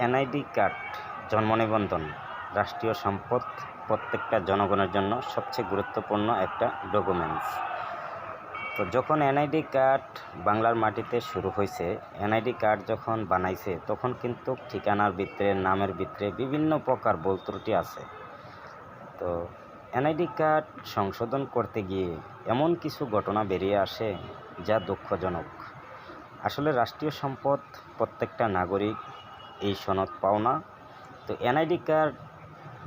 NID card জন্ম নিবন্ধন রাষ্ট্রীয় সম্পদ, প্রত্যেকটা জনগণের জন্য সবচেয়ে গুরুত্বপূর্ণ একটা ডকুমেন্টস। তো যখন এনআইডি কার্ড বাংলার মাটিতে শুরু হয়েছে, এনআইডি কার্ড যখন বানাইছে তখন কিন্তু ঠিকানার ভিতরে, নামের ভিতরে বিভিন্ন প্রকার ভুল ত্রুটি আছে। তো এনআইডি কার্ড সংশোধন করতে গিয়ে এমন কিছু ঘটনা বেরিয়ে আসে যা দুঃখজনক। আসলে রাষ্ট্রীয় সম্পদ, প্রত্যেকটা নাগরিক এই সনদ পাওনা। তো এনআইডি কার্ড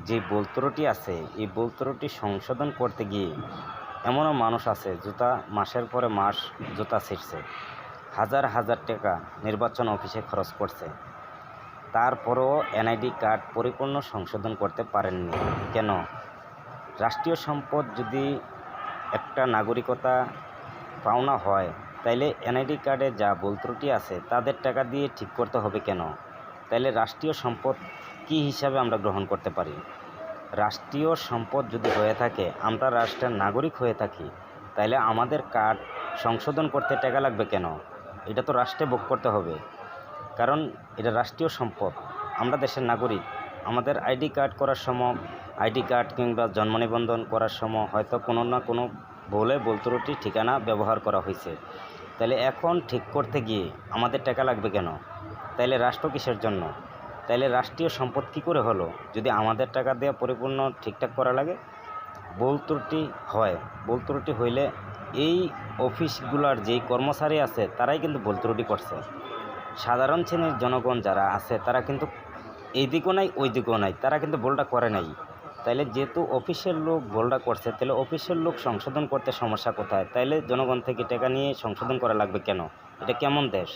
যে ভুল ত্রুটি আছে, এই ভুল ত্রুটি সংশোধন করতে গিয়ে এমনও মানুষ আছে মাসের পরে মাস জুতা ছিঁড়ছে, হাজার হাজার টাকা নির্বাচন অফিসে খরচ করছে, তারপরেও এনআইডি কার্ড পরিপূর্ণ সংশোধন করতে পারেননি। কেন? রাষ্ট্রীয় সম্পদ যদি একটা নাগরিকতা পাওনা হয়, তাইলে এনআইডি কার্ডে যা ভুল ত্রুটি আছে তাদের টাকা দিয়ে ঠিক করতে হবে কেন? তাইলে রাষ্ট্রীয় সম্পদ কী হিসাবে আমরা গ্রহণ করতে পারি? রাষ্ট্রীয় সম্পদ যদি হয়ে থাকে, আমরা রাষ্ট্রের নাগরিক হয়ে থাকি, তাইলে আমাদের কার্ড সংশোধন করতে টাকা লাগবে কেন? এটা তো রাষ্ট্রে ভোগ করতে হবে, কারণ এটা রাষ্ট্রীয় সম্পদ। আমরা দেশের নাগরিক, আমাদের আইডি কার্ড করার সময়, আইডি কার্ড কিংবা জন্ম নিবন্ধন করার সময় হয়তো কোনো না কোনো ভুল ত্রুটি ঠিকানা ব্যবহার করা হয়েছে। তাহলে এখন ঠিক করতে গিয়ে আমাদের টাকা লাগবে কেন? তাইলে রাষ্ট্র কিসের জন্য? তাইলে রাষ্ট্রীয় সম্পদ কী করে হলো যদি আমাদের টাকা দেওয়া পরিপূর্ণ ঠিকঠাক করা লাগে? ভুল ত্রুটি হয়। ভুল ত্রুটি হইলে এই অফিসগুলোর যেই কর্মচারী আছে তারাই কিন্তু ভুল ত্রুটি করছে। সাধারণ শ্রেণীর জনগণ যারা আছে তারা কিন্তু এই দিকও নাই ওই দিকও নাই, তারা কিন্তু ভুলটা করে নাই। তাইলে যেহেতু অফিসের লোক ভুলটা করছে, তাহলে অফিসের লোক সংশোধন করতে সমস্যা কোথায়? তাইলে জনগণ থেকে টাকা নিয়ে সংশোধন করা লাগবে কেন? এটা কেমন দেশ?